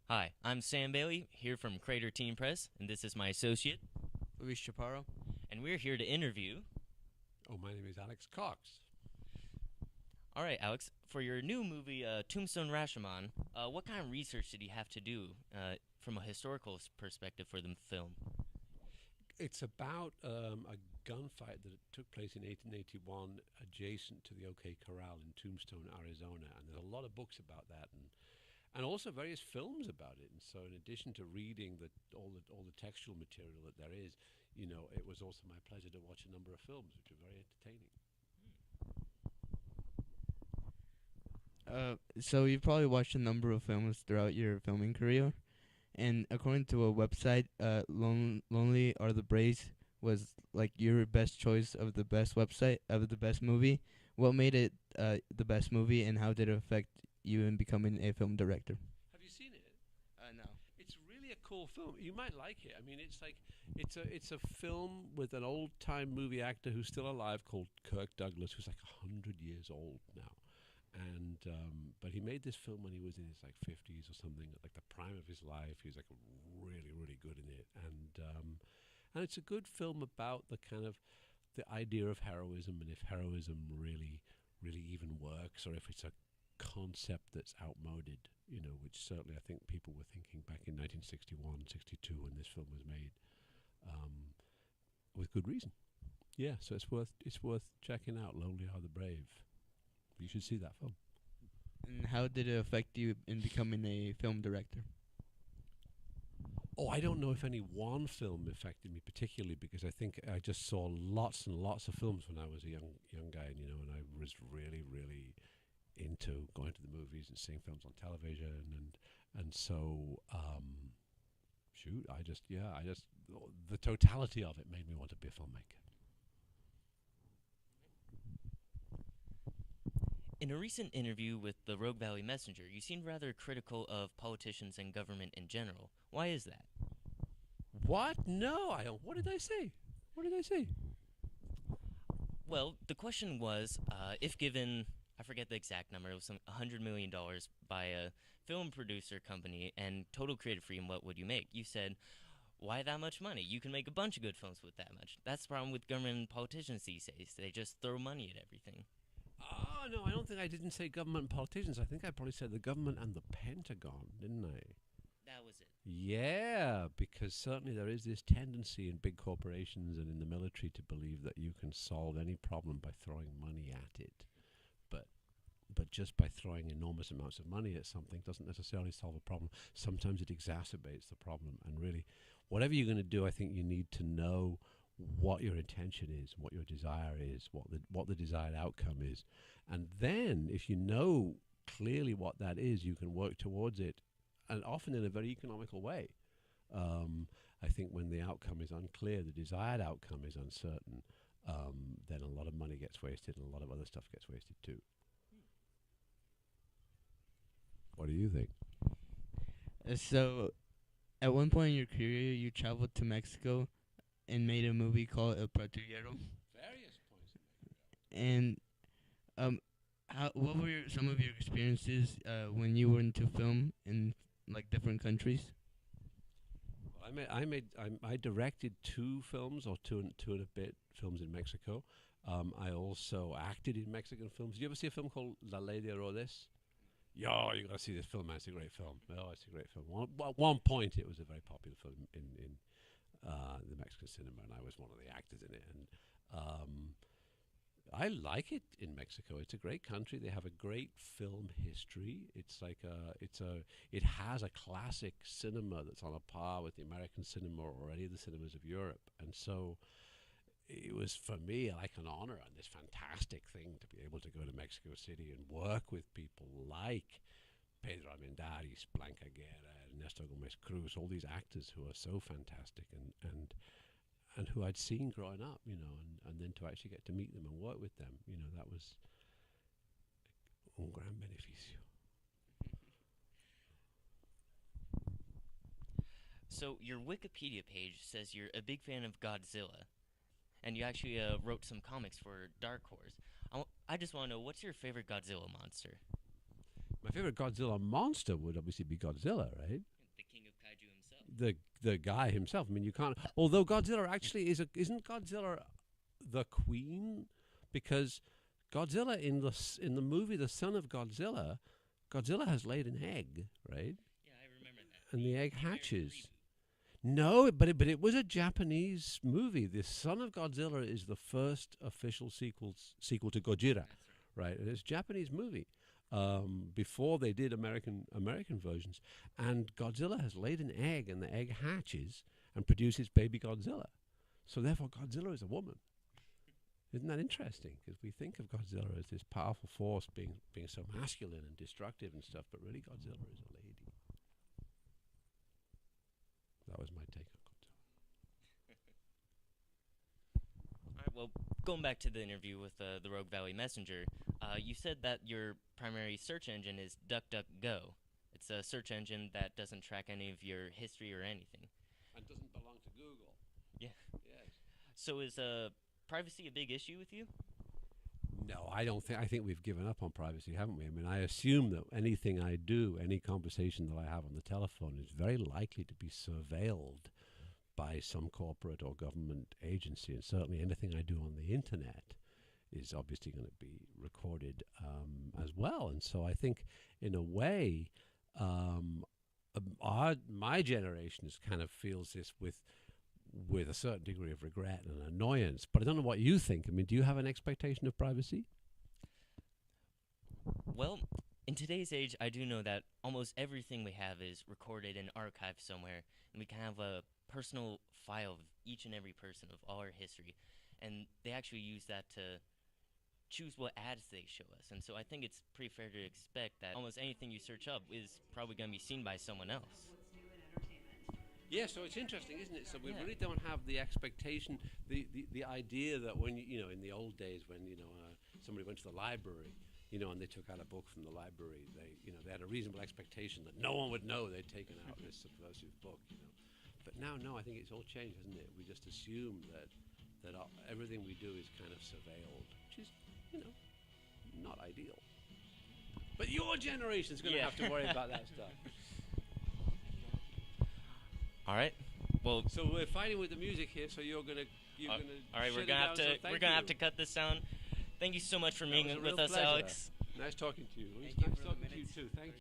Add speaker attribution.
Speaker 1: Hi, I'm Sam Bailey, here from Crater Teen Press, and this is my associate,
Speaker 2: Luis Chaparro.
Speaker 1: and we're here to interview.
Speaker 3: Oh, my name is Alex Cox.
Speaker 1: All right, Alex, for your new movie, Tombstone Rashomon, what kind of research did you have to do from a historical perspective for the film?
Speaker 3: It's about a gunfight that took place in 1881 adjacent to the OK Corral in Tombstone, Arizona. And there's a lot of books about that and also various films about it. And so in addition to reading all the textual material that there is, it was also my pleasure to watch a number of films, which are very entertaining.
Speaker 2: So you've probably watched a number of films throughout your filming career, and according to a website, Lonely Are the Braves was like your best choice of the best website of the best movie. What made it the best movie, and how did it affect you in becoming a film director?
Speaker 3: Have you seen it?
Speaker 2: No.
Speaker 3: It's really a cool film. You might like it. I mean, it's a film with an old time movie actor who's still alive called Kirk Douglas, who's like 100 years old now. And but he made this film when he was in his like 50s or something, like the prime of his life. He was like really good in it, and it's a good film about the kind of the idea of heroism and if heroism really even works, or if it's a concept that's outmoded. Which certainly I think people were thinking back in 1961, 62 when this film was made, um, with good reason. Yeah, so it's worth checking out. Lonely Are the Brave. You should see that film.
Speaker 2: And how did it affect you in becoming a film director?
Speaker 3: Oh, I don't know if any one film affected me particularly, because I think I just saw lots and lots of films when I was a young guy, and I was really into going to the movies and seeing films on television, and so shoot, I just the totality of it made me want to be a filmmaker.
Speaker 1: In a recent interview with the Rogue Valley Messenger, you seemed rather critical of politicians and government in general. Why is that?
Speaker 3: What? No, I don't. What did I say? What did I say?
Speaker 1: Well, the question was, if given, I forget the exact number, it was some $100 million by a film producer company and total creative freedom, what would you make? You said, why that much money? You can make a bunch of good films with that much. That's the problem with government and politicians these days. They just throw money at everything.
Speaker 3: Oh, no, I don't think I didn't say government and politicians. I think I probably said the government and the Pentagon, didn't I?
Speaker 1: That was it.
Speaker 3: Yeah, because certainly there is this tendency in big corporations and in the military to believe that you can solve any problem by throwing money at it. But but just by throwing enormous amounts of money at something doesn't necessarily solve a problem. Sometimes it exacerbates the problem. And really, whatever you're going to do, I think you need to know what your intention is, what your desire is, what the desired outcome is. And then if you know clearly what that is, you can work towards it, and often in a very economical way. I think when the outcome is unclear, the desired outcome is uncertain, then a lot of money gets wasted and a lot of other stuff gets wasted too. What do you think?
Speaker 2: So, at one point in your career, you traveled to Mexico and made a movie called El Patrullero.
Speaker 3: Various points in my career.
Speaker 2: And um, what were some of your experiences when you were into film in like different countries?
Speaker 3: Well, I directed two films, or two and a bit films in Mexico. I also acted in Mexican films. Did you ever see a film called La Ley de Herodes? Yo, you gotta see this film, man. It's a great film. Oh, it's a great film. At one point, it was a very popular film in the Mexican cinema, and I was one of the actors in it. And I like it in Mexico. It's a great country. They have a great film history. It has a classic cinema that's on a par with the American cinema or any of the cinemas of Europe. And so it was for me like an honor and this fantastic thing to be able to go to Mexico City and work with people like Pedro Armendáriz, Blanca Guerra, Ernesto Gomez Cruz, all these actors who are so fantastic and who I'd seen growing up, and then to actually get to meet them and work with them, that was un gran beneficio.
Speaker 1: So your Wikipedia page says you're a big fan of Godzilla, and you actually wrote some comics for Dark Horse. I just want to know, what's your favorite Godzilla monster?
Speaker 3: My favorite Godzilla monster would obviously be Godzilla, right? the guy himself. I mean, you can't. Although Godzilla actually isn't Godzilla the queen, because Godzilla in the movie The Son of Godzilla, Godzilla has laid an egg, right?
Speaker 1: Yeah, I remember that.
Speaker 3: And the egg hatches. No, but it was a Japanese movie. The Son of Godzilla is the first official sequel to Gojira,
Speaker 1: That's
Speaker 3: right? And it's a Japanese movie. Before they did American versions, and Godzilla has laid an egg, and the egg hatches and produces baby Godzilla. So therefore, Godzilla is a woman. Isn't that interesting? Because we think of Godzilla as this powerful force being so masculine and destructive and stuff, but really Godzilla is a lady. That was my take on Godzilla.
Speaker 1: All right, well, going back to the interview with the Rogue Valley Messenger, you said that your primary search engine is DuckDuckGo. It's a search engine that doesn't track any of your history or anything.
Speaker 3: And doesn't belong to Google.
Speaker 1: Yeah.
Speaker 3: Yes.
Speaker 1: So is privacy a big issue with you?
Speaker 3: No, I don't think. I think we've given up on privacy, haven't we? I mean, I assume that anything I do, any conversation that I have on the telephone, is very likely to be surveilled by some corporate or government agency, and certainly anything I do on the internet is obviously going to be recorded as well. And so I think, in a way, my generation kind of feels this with a certain degree of regret and annoyance. But I don't know what you think. I mean, do you have an expectation of privacy?
Speaker 1: Well, in today's age, I do know that almost everything we have is recorded and archived somewhere, and we can have a personal file of each and every person of all our history, and they actually use that to choose what ads they show us. And so I think it's pretty fair to expect that almost anything you search up is probably going to be seen by someone else.
Speaker 3: Yeah, so it's interesting, isn't it? So we
Speaker 1: Yeah.
Speaker 3: really don't have the expectation, the idea that when, in the old days when, somebody went to the library, and they took out a book from the library, they had a reasonable expectation that no one would know they'd taken out this subversive book, But now, no, I think it's all changed, hasn't it? We just assume that everything we do is kind of surveilled, which is, not ideal. But your generation's going to have to worry about that stuff.
Speaker 1: All right. Well,
Speaker 3: So we're fighting with the music here, so you're gonna
Speaker 1: all right,
Speaker 3: shut
Speaker 1: we're
Speaker 3: it
Speaker 1: gonna
Speaker 3: down,
Speaker 1: have
Speaker 3: so
Speaker 1: to
Speaker 3: thank
Speaker 1: we're gonna have
Speaker 3: you.
Speaker 1: to cut this down. Thank you so much for
Speaker 3: That
Speaker 1: being
Speaker 3: was a
Speaker 1: with
Speaker 3: real
Speaker 1: us,
Speaker 3: pleasure.
Speaker 1: Alex.
Speaker 3: Nice talking to you.
Speaker 4: Thank you
Speaker 3: Nice
Speaker 4: for the
Speaker 3: talking to you
Speaker 4: minutes.
Speaker 3: too. Thank you.